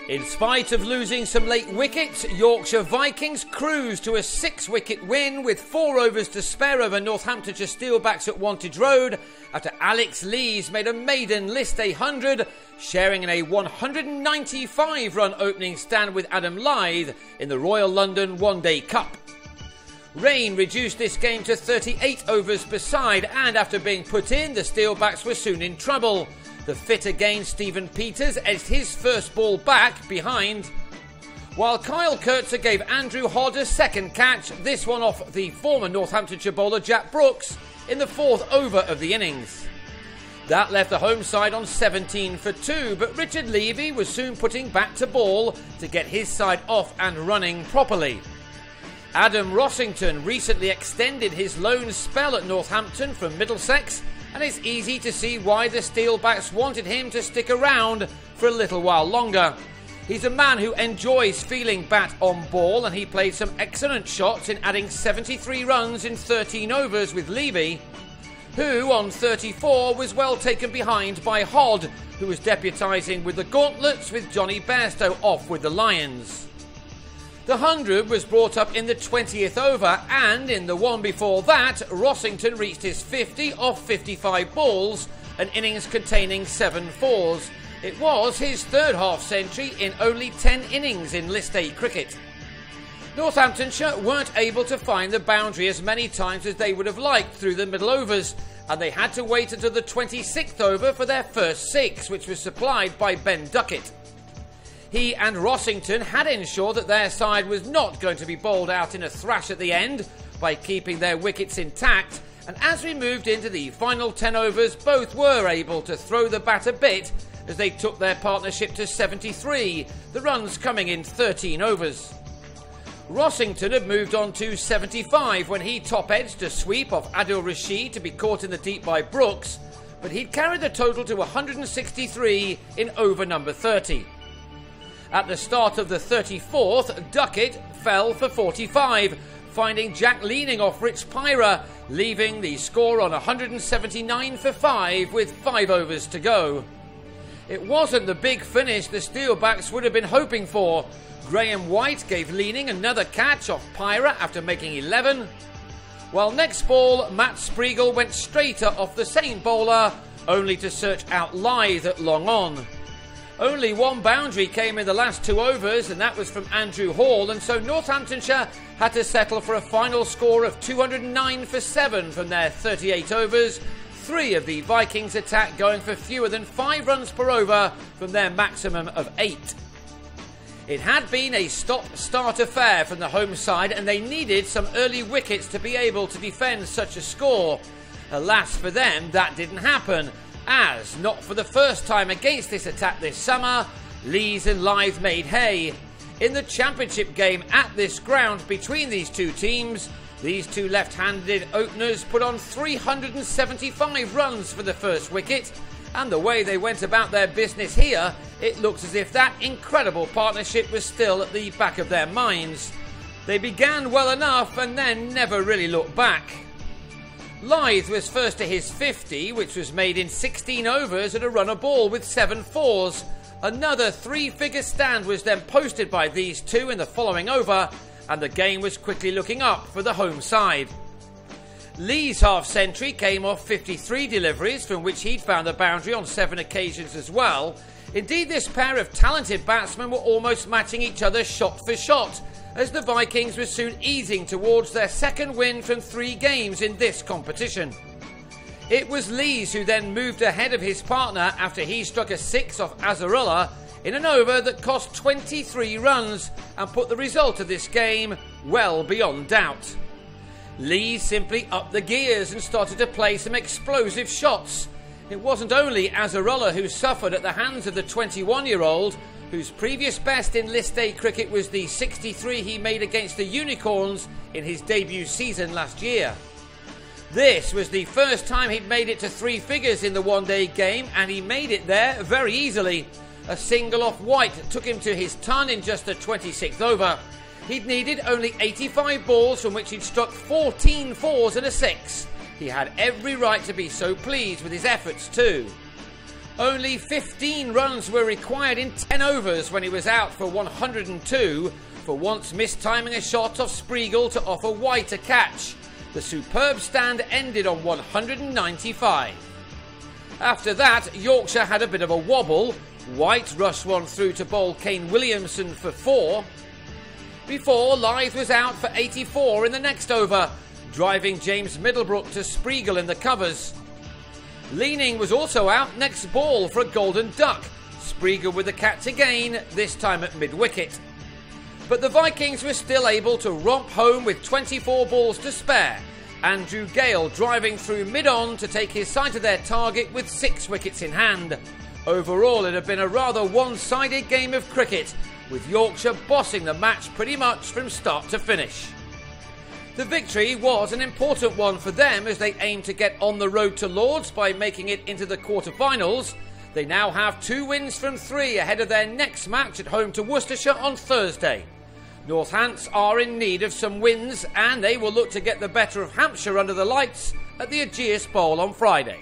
In spite of losing some late wickets, Yorkshire Vikings cruised to a 6-wicket win with 4 overs to spare over Northamptonshire Steelbacks at Wantage Road after Alex Lees made a maiden list 100, sharing in a 195-run opening stand with Adam Lyth in the Royal London One Day Cup. Rain reduced this game to 38 overs per side, and after being put in, the Steelbacks were soon in trouble. The fit again Stephen Peters edged his first ball back behind, while Kyle Kurtzer gave Andrew Hodd a second catch, this one off the former Northamptonshire bowler Jack Brooks in the 4th over of the innings. That left the home side on 17 for 2, but Richard Levy was soon putting bat to ball to get his side off and running properly. Adam Rossington recently extended his loan spell at Northampton from Middlesex, and it's easy to see why the Steelbacks wanted him to stick around for a little while longer. He's a man who enjoys feeling bat on ball, and he played some excellent shots in adding 73 runs in 13 overs with Levy, who on 34 was well taken behind by Hodd, who was deputising with the Gauntlets with Johnny Bairstow off with the Lions. The 100 was brought up in the 20th over, and in the one before that, Rossington reached his 50 off 55 balls, an innings containing 7 fours. It was his 3rd half-century in only 10 innings in List A cricket. Northamptonshire weren't able to find the boundary as many times as they would have liked through the middle overs, and they had to wait until the 26th over for their first 6, which was supplied by Ben Duckett. He and Rossington had ensured that their side was not going to be bowled out in a thrash at the end by keeping their wickets intact, and as we moved into the final 10 overs, both were able to throw the bat a bit as they took their partnership to 73, the runs coming in 13 overs. Rossington had moved on to 75 when he top-edged a sweep off Adil Rashid to be caught in the deep by Brooks, but he'd carried the total to 163 in over number 30. At the start of the 34th, Duckett fell for 45, finding Jack leaning off Rich Pyra, leaving the score on 179 for 5 with 5 overs to go. It wasn't the big finish the Steelbacks would have been hoping for. Graham White gave Leaning another catch off Pyra after making 11, while next ball Matt Spreagle went straighter off the same bowler, only to search out Lyth at long on. Only one boundary came in the last 2 overs, and that was from Andrew Hall, and so Northamptonshire had to settle for a final score of 209 for 7 from their 38 overs, 3 of the Vikings attack going for fewer than 5 runs per over from their maximum of 8. It had been a stop-start affair from the home side, and they needed some early wickets to be able to defend such a score. Alas for them, that didn't happen, as, not for the first time against this attack this summer, Lees and Lyth made hay. In the championship game at this ground between these two teams, these two left-handed openers put on 375 runs for the first wicket, and the way they went about their business here, it looks as if that incredible partnership was still at the back of their minds. They began well enough and then never really looked back. Lyth was first to his 50, which was made in 16 overs at a run a ball with 7 fours. Another 3-figure stand was then posted by these two in the following over, and the game was quickly looking up for the home side. Lee's half-century came off 53 deliveries, from which he'd found the boundary on 7 occasions as well. Indeed, this pair of talented batsmen were almost matching each other shot for shot, as the Vikings were soon easing towards their 2nd win from 3 games in this competition. It was Lees who then moved ahead of his partner after he struck a 6 off Azarullah in an over that cost 23 runs and put the result of this game well beyond doubt. Lees simply upped the gears and started to play some explosive shots. It wasn't only Azarullah who suffered at the hands of the 21-year-old, whose previous best in List A cricket was the 63 he made against the Unicorns in his debut season last year. This was the first time he'd made it to 3 figures in the one-day game, and he made it there very easily. A single off White took him to his ton in just the 26th over. He'd needed only 85 balls, from which he'd struck 14 fours and a 6. He had every right to be so pleased with his efforts too. Only 15 runs were required in 10 overs when he was out for 102 for once mistiming a shot off Spreagle to offer White a catch. The superb stand ended on 195. After that, Yorkshire had a bit of a wobble. White rushed one through to bowl Kane Williamson for 4. Before, Lyth was out for 84 in the next over, driving James Middlebrook to Spreagle in the covers. Leaning was also out next ball for a golden duck. Spreagle with the catch again, this time at mid-wicket. But the Vikings were still able to romp home with 24 balls to spare. Andrew Gale driving through mid-on to take his side to their target with 6 wickets in hand. Overall, it had been a rather one-sided game of cricket, with Yorkshire bossing the match pretty much from start to finish. The victory was an important one for them as they aim to get on the road to Lords by making it into the quarter-finals. They now have 2 wins from 3 ahead of their next match at home to Worcestershire on Thursday. Northants are in need of some wins and they will look to get the better of Hampshire under the lights at the Ageas Bowl on Friday.